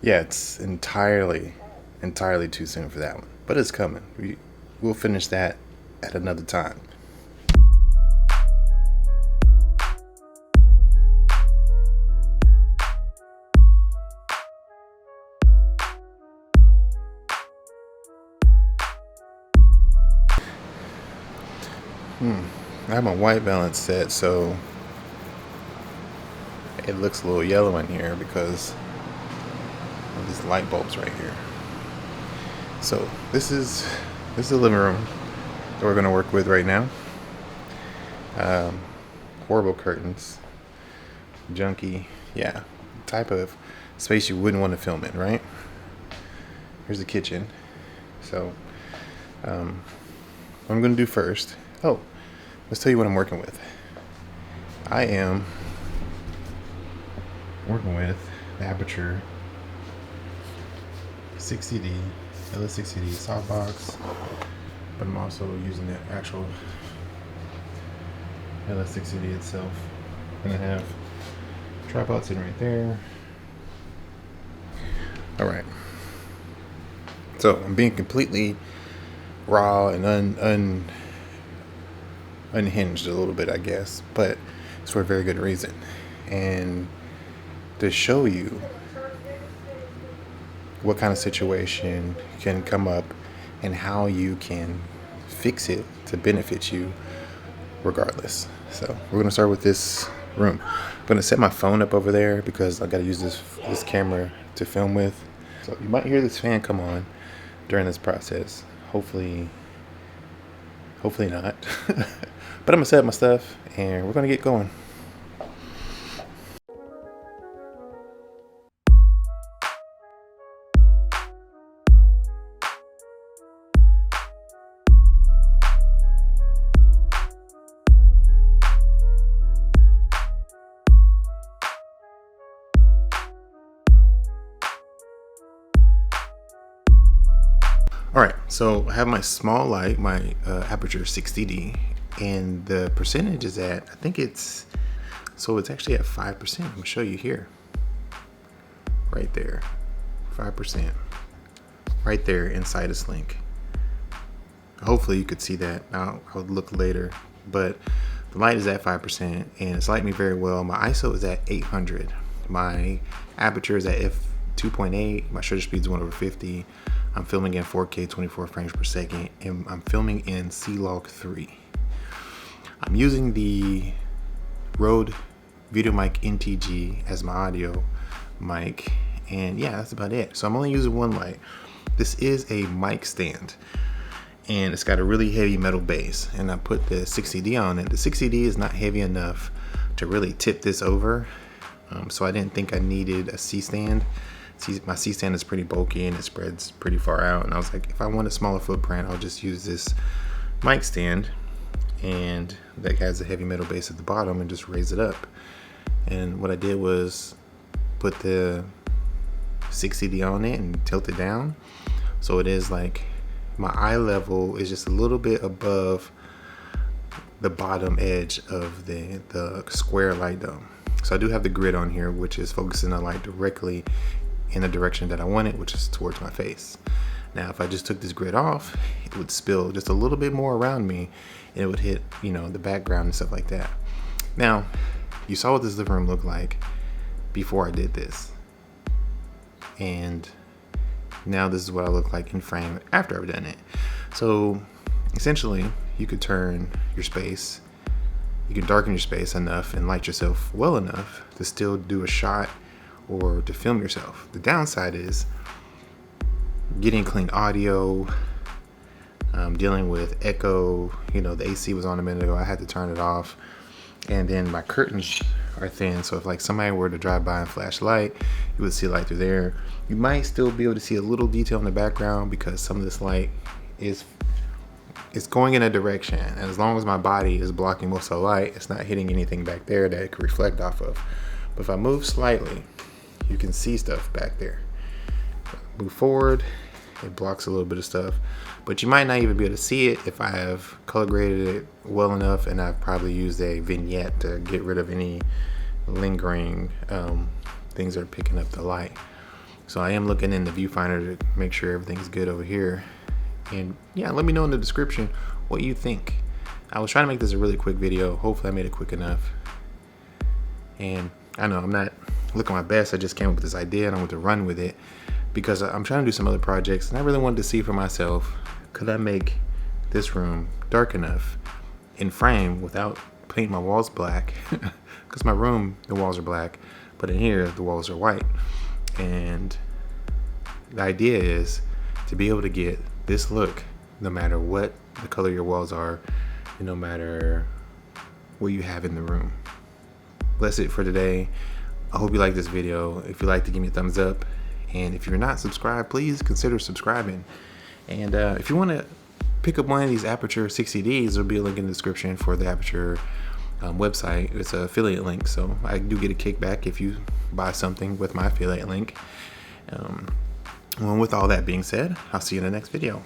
Yeah, it's entirely too soon for that one, but it's coming. We'll finish that at another time. I have my white balance set, so it looks a little yellow in here because of these light bulbs right here. So this is the living room that we're going to work with right now. Horrible curtains, junky, yeah, type of space you wouldn't want to film in, right? Here's the kitchen. So what I'm going to do first, let's tell you what I'm working with. I am working with the Aputure 60D, LS60D softbox, but I'm also using the actual LS60D itself. I'm gonna have tripod sitting right there. All right. So I'm being completely raw and unhinged a little bit, I guess, but it's for a very good reason. And to show you what kind of situation can come up and how you can fix it to benefit you regardless. So we're gonna start with this room. I'm gonna set my phone up over there because I gotta use this camera to film with. So you might hear this fan come on during this process. Hopefully not. But I'm gonna set up my stuff and we're gonna get going. All right, so I have my small light, my Aputure 60D, and the percentage is at, I think it's actually at 5%. I'm gonna show you here, right there, 5%, right there inside this link. Hopefully you could see that. I'll look later, but the light is at 5% and it's lighting me very well. My ISO is at 800. My aperture is at f2.8. My shutter speed is 1/50. I'm filming in 4K 24 frames per second, and I'm filming in C-Log 3. I'm using the Rode VideoMic NTG as my audio mic, and yeah, that's about it. So I'm only using one light. This is a mic stand, and it's got a really heavy metal base, and I put the 60D on it. The 60D is not heavy enough to really tip this over, so I didn't think I needed a C-stand. My C-stand is pretty bulky and it spreads pretty far out, and I was like, if I want a smaller footprint, I'll just use this mic stand, and that has a heavy metal base at the bottom, and just raise it up. And what I did was put the 60D on it and tilt it down, so it is like my eye level is just a little bit above the bottom edge of the square light dome. So I do have the grid on here, which is focusing the light directly in the direction that I want it, which is towards my face. Now, if I just took this grid off, it would spill just a little bit more around me, and it would hit, the background and stuff like that. Now, you saw what this living room looked like before I did this, and now this is what I look like in frame after I've done it. So essentially, you could turn your space, you can darken your space enough and light yourself well enough to still do a shot or to film yourself. The downside is getting clean audio, dealing with echo. The AC was on a minute ago, I had to turn it off, and then my curtains are thin, so if like somebody were to drive by and flash light, you would see light through there. You might still be able to see a little detail in the background because some of this light is going in a direction, and as long as my body is blocking most of the light, it's not hitting anything back there that it could reflect off of. But if I move slightly, you can see stuff back there. Move forward, it blocks a little bit of stuff, but you might not even be able to see it if I have color graded it well enough, and I've probably used a vignette to get rid of any lingering things that are picking up the light. So I am looking in the viewfinder to make sure everything's good over here. And yeah, let me know in the description what you think. I was trying to make this a really quick video. Hopefully I made it quick enough. And I know I'm not looking my best. I just came up with this idea and I want to run with it because I'm trying to do some other projects, and I really wanted to see for myself, could I make this room dark enough in frame without painting my walls black? Because my room, the walls are black, but in here the walls are white. And the idea is to be able to get this look no matter what the color your walls are and no matter what you have in the room. That's it for today. I hope you like this video. If you like to, give me a thumbs up, and if you're not subscribed, please consider subscribing. And if you want to pick up one of these Aputure 60Ds, there'll be a link in the description for the Aputure website. It's an affiliate link, so I do get a kickback if you buy something with my affiliate link. Well, with all that being said, I'll see you in the next video.